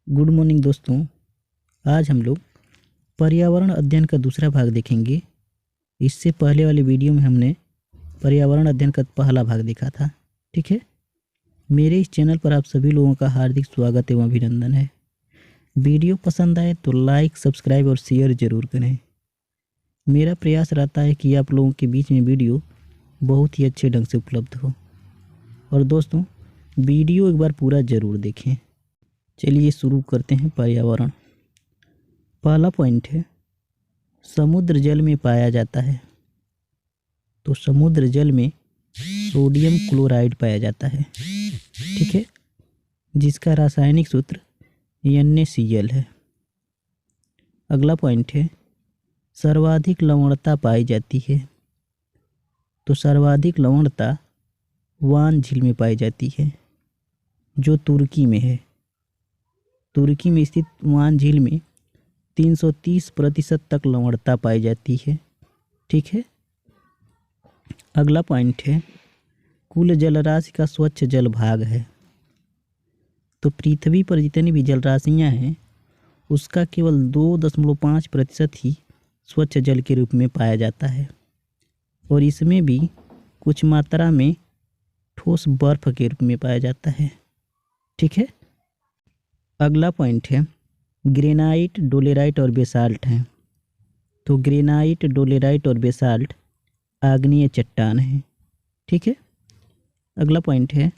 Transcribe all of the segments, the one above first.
Good morning दोस्तों। आज हम लोग पर्यावरण अध्ययन का दूसरा भाग देखेंगे। इससे पहले वाली वीडियो में हमने पर्यावरण अध्ययन का पहला भाग देखा था। ठीक है, मेरे इस चैनल पर आप सभी लोगों का हार्दिक स्वागत एवं अभिनंदन है। वीडियो पसंद आए तो लाइक, सब्सक्राइब और शेयर ज़रूर करें। मेरा प्रयास रहता है कि आप लोगों के बीच में वीडियो बहुत ही अच्छे ढंग से उपलब्ध हो। और दोस्तों, वीडियो एक बार पूरा ज़रूर देखें। चलिए शुरू करते हैं। पर्यावरण पहला पॉइंट है, समुद्र जल में पाया जाता है। तो समुद्र जल में सोडियम क्लोराइड पाया जाता है। ठीक है, जिसका रासायनिक सूत्र NaCl है। अगला पॉइंट है, सर्वाधिक लवणता पाई जाती है। तो सर्वाधिक लवणता वान झील में पाई जाती है, जो तुर्की में है। तुर्की में स्थित वान झील में 330% तक लवणता पाई जाती है। ठीक है, अगला पॉइंट है, कुल जलराशि का स्वच्छ जल भाग है। तो पृथ्वी पर जितनी भी जलराशियाँ हैं उसका केवल 2.5% ही स्वच्छ जल के रूप में पाया जाता है, और इसमें भी कुछ मात्रा में ठोस बर्फ के रूप में पाया जाता है। ठीक है, अगला पॉइंट है, ग्रेनाइट, डोलेराइट और बेसाल्ट हैं। तो ग्रेनाइट, डोलेराइट और बेसाल्ट आग्नेय चट्टान हैं। ठीक है, अगला पॉइंट है,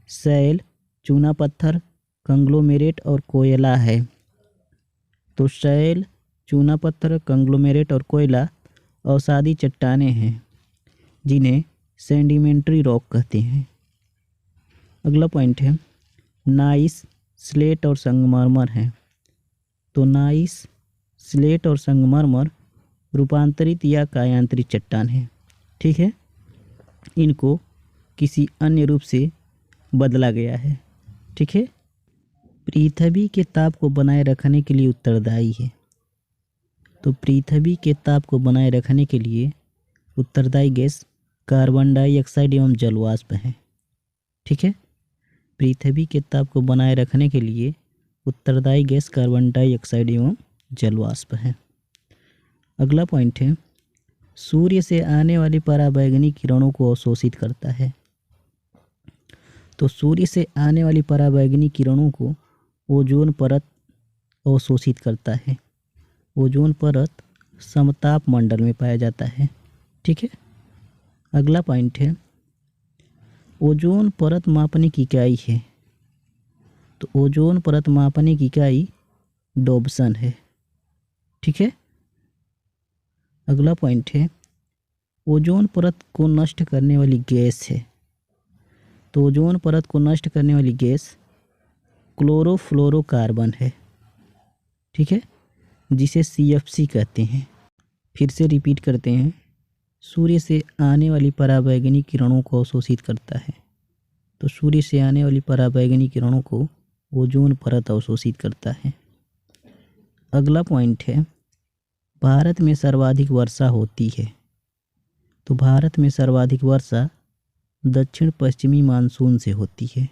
शैल, चूना पत्थर, कंग्लोमेरेट और कोयला है। तो शैल, चूना पत्थर, कंग्लोमेरेट और कोयला अवसादी चट्टानें हैं, जिन्हें सेडिमेंट्री रॉक कहते हैं। अगला पॉइंट है, नाइस, स्लेट और संगमरमर हैं। तो नाइस, स्लेट और संगमरमर रूपांतरित या कायांतरित चट्टान है। ठीक है, इनको किसी अन्य रूप से बदला गया है। ठीक है, पृथ्वी के ताप को बनाए रखने के लिए उत्तरदायी है। तो पृथ्वी के ताप को बनाए रखने के लिए उत्तरदायी गैस कार्बन डाइऑक्साइड एवं जलवाष्प है। ठीक है, पृथ्वी के ताप को बनाए रखने के लिए उत्तरदायी गैस कार्बन डाइऑक्साइड एवं जलवाष्प है। अगला पॉइंट है, सूर्य से आने वाली पराबैंगनी किरणों को अवशोषित करता है। तो सूर्य से आने वाली पराबैंगनी किरणों को ओजोन परत अवशोषित करता है। ओजोन परत समताप मंडल में पाया जाता है। ठीक है, अगला पॉइंट है, ओजोन परत मापने की इकाई है। तो ओजोन परत मापने की इकाई डॉब्सन है। ठीक है, अगला पॉइंट है, ओजोन परत को नष्ट करने वाली गैस है। तो ओजोन परत को नष्ट करने वाली गैस क्लोरोफ्लोरोकार्बन है। ठीक है, जिसे CFC कहते हैं। फिर से रिपीट करते हैं, सूर्य से आने वाली पराबैंगनी किरणों को अवशोषित करता है। तो सूर्य से आने वाली पराबैंगनी किरणों को ओजोन परत अवशोषित करता है। अगला पॉइंट है, भारत में सर्वाधिक वर्षा होती है। तो भारत में सर्वाधिक वर्षा दक्षिण पश्चिमी मानसून से होती है।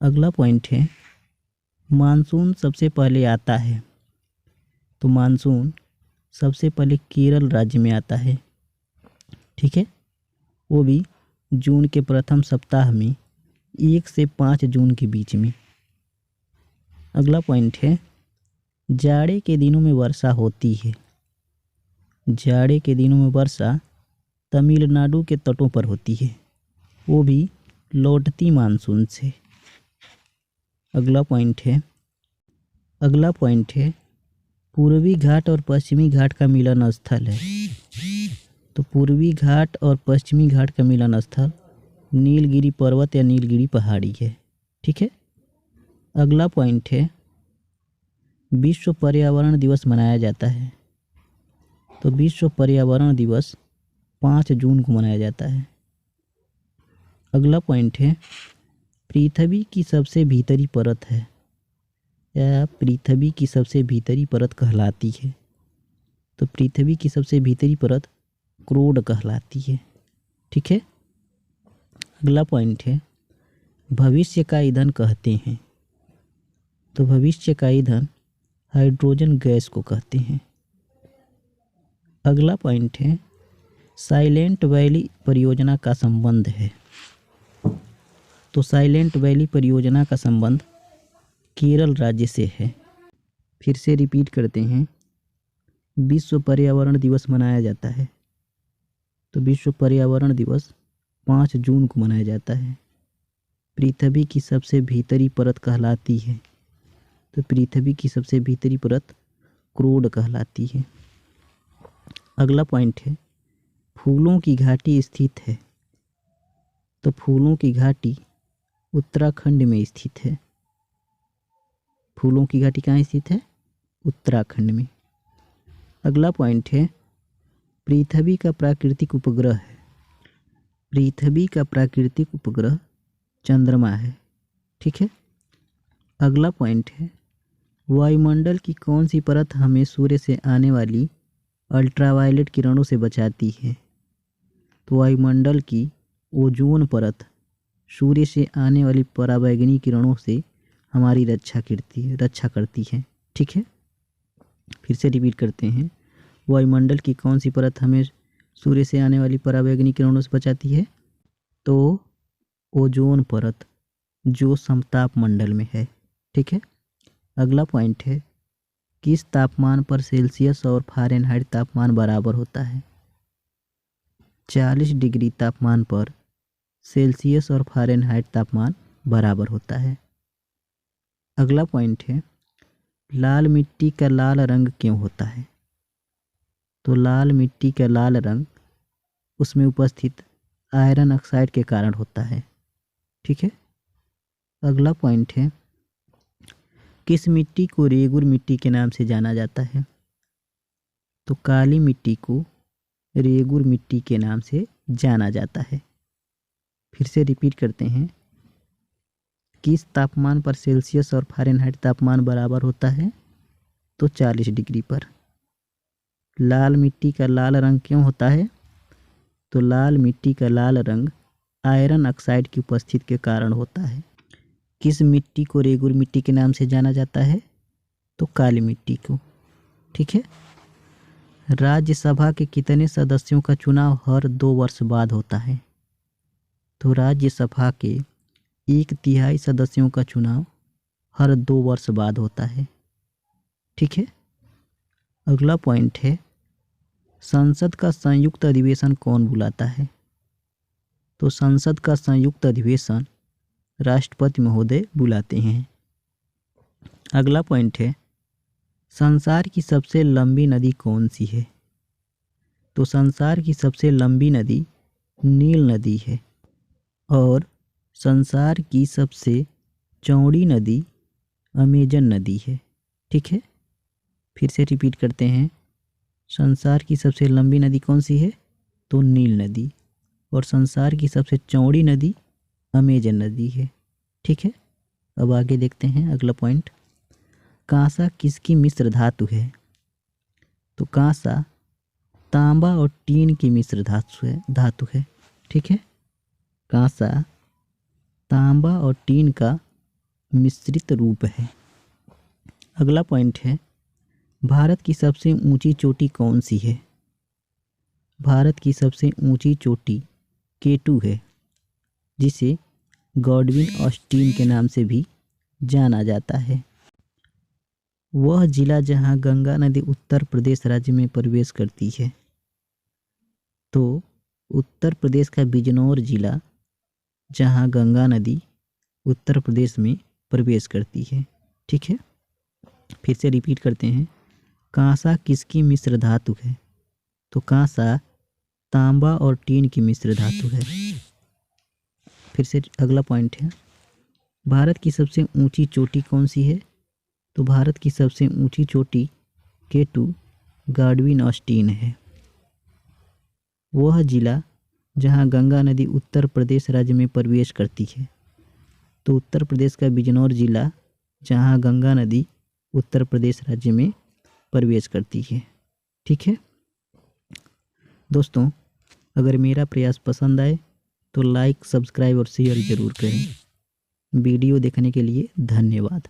अगला पॉइंट है, मानसून सबसे पहले आता है। तो मानसून सबसे पहले केरल राज्य में आता है। ठीक है, वो भी जून के प्रथम सप्ताह में 1 से 5 जून के बीच में। अगला पॉइंट है, जाड़े के दिनों में वर्षा होती है। जाड़े के दिनों में वर्षा तमिलनाडु के तटों पर होती है, वो भी लौटती मानसून से। अगला पॉइंट है, पूर्वी घाट और पश्चिमी घाट का मिलन स्थल है। तो पूर्वी घाट और पश्चिमी घाट का मिलन स्थल नीलगिरी पर्वत या नीलगिरी पहाड़ी है। ठीक है, अगला पॉइंट है, विश्व पर्यावरण दिवस मनाया जाता है। तो विश्व पर्यावरण दिवस 5 जून को मनाया जाता है। अगला पॉइंट है, पृथ्वी की सबसे भीतरी परत है, या पृथ्वी की सबसे भीतरी परत कहलाती है। तो पृथ्वी की सबसे भीतरी परत क्रोड कहलाती है। ठीक है, अगला पॉइंट है, भविष्य का ईंधन कहते हैं। तो भविष्य का ईंधन हाइड्रोजन गैस को कहते हैं। अगला पॉइंट है साइलेंट वैली परियोजना का संबंध है। तो साइलेंट वैली परियोजना का संबंध केरल राज्य से है। फिर से रिपीट करते हैं, विश्व पर्यावरण दिवस मनाया जाता है। तो विश्व पर्यावरण दिवस 5 जून को मनाया जाता है। पृथ्वी की सबसे भीतरी परत कहलाती है। तो पृथ्वी की सबसे भीतरी परत क्रोड कहलाती है। अगला पॉइंट है फूलों की घाटी स्थित है। तो फूलों की घाटी उत्तराखंड में स्थित है। फूलों की घाटी कहाँ स्थित है? उत्तराखंड में। अगला पॉइंट है पृथ्वी का प्राकृतिक उपग्रह है। पृथ्वी का प्राकृतिक उपग्रह चंद्रमा है। ठीक है। अगला पॉइंट है वायुमंडल की कौन सी परत हमें सूर्य से आने वाली अल्ट्रावायलेट किरणों से बचाती है? तो वायुमंडल की ओजोन परत सूर्य से आने वाली पराबैंगनी किरणों से हमारी रक्षा करती है। ठीक है। फिर से रिपीट करते हैं, वायुमंडल की कौन सी परत हमें सूर्य से आने वाली पराबैंगनी किरणों से बचाती है? तो ओजोन परत, जो समताप मंडल में है। ठीक है। अगला पॉइंट है किस तापमान पर सेल्सियस और फ़ारेनहाइट तापमान बराबर होता है? 40 डिग्री तापमान पर सेल्सियस और फ़ारेनहाइट तापमान बराबर होता है। अगला पॉइंट है लाल मिट्टी का लाल रंग क्यों होता है? तो लाल मिट्टी का लाल रंग उसमें उपस्थित आयरन ऑक्साइड के कारण होता है। ठीक है। अगला पॉइंट है किस मिट्टी को रेगुर मिट्टी के नाम से जाना जाता है? तो काली मिट्टी को रेगुर मिट्टी के नाम से जाना जाता है। फिर से रिपीट करते हैं, किस तापमान पर सेल्सियस और फ़ारेनहाइट तापमान बराबर होता है? तो 40 डिग्री पर। लाल मिट्टी का लाल रंग क्यों होता है? तो लाल मिट्टी का लाल रंग आयरन ऑक्साइड की उपस्थिति के कारण होता है। किस मिट्टी को रेगुर मिट्टी के नाम से जाना जाता है? तो काली मिट्टी को। ठीक है। राज्यसभा के कितने सदस्यों का चुनाव हर 2 वर्ष बाद होता है? तो राज्यसभा के 1/3 सदस्यों का चुनाव हर 2 वर्ष बाद होता है। ठीक है। अगला पॉइंट है संसद का संयुक्त अधिवेशन कौन बुलाता है? तो संसद का संयुक्त अधिवेशन राष्ट्रपति महोदय बुलाते हैं। अगला पॉइंट है संसार की सबसे लंबी नदी कौन सी है? तो संसार की सबसे लंबी नदी नील नदी है और संसार की सबसे चौड़ी नदी अमेजन नदी है। ठीक है। फिर से रिपीट करते हैं, संसार की सबसे लंबी नदी कौन सी है? तो नील नदी। और संसार की सबसे चौड़ी नदी अमेजन नदी है। ठीक है। अब आगे देखते हैं अगला पॉइंट, कांसा किसकी मिश्र धातु है? तो कांसा तांबा और टीन की मिश्र धातु है। ठीक है। कांसा तांबा और टीन का मिश्रित रूप है। अगला पॉइंट है भारत की सबसे ऊंची चोटी कौन सी है? भारत की सबसे ऊंची चोटी K2 है, जिसे गॉडविन ऑस्टीन के नाम से भी जाना जाता है। वह जिला जहां गंगा नदी उत्तर प्रदेश राज्य में प्रवेश करती है। तो उत्तर प्रदेश का बिजनौर जिला जहां गंगा नदी उत्तर प्रदेश में प्रवेश करती है। ठीक है। फिर से रिपीट करते हैं, कांसा किसकी मिश्र धातु है? तो कांसा तांबा और टीन की मिश्र धातु है। फिर से अगला पॉइंट है भारत की सबसे ऊंची चोटी कौन सी है? तो भारत की सबसे ऊंची चोटी K2 गॉडविन ऑस्टीन है। वह जिला जहां गंगा नदी उत्तर प्रदेश राज्य में प्रवेश करती है। तो उत्तर प्रदेश का बिजनौर जिला जहां गंगा नदी उत्तर प्रदेश राज्य में प्रवेश करती है। ठीक है दोस्तों, अगर मेरा प्रयास पसंद आए तो लाइक, सब्सक्राइब और शेयर ज़रूर करें। वीडियो देखने के लिए धन्यवाद।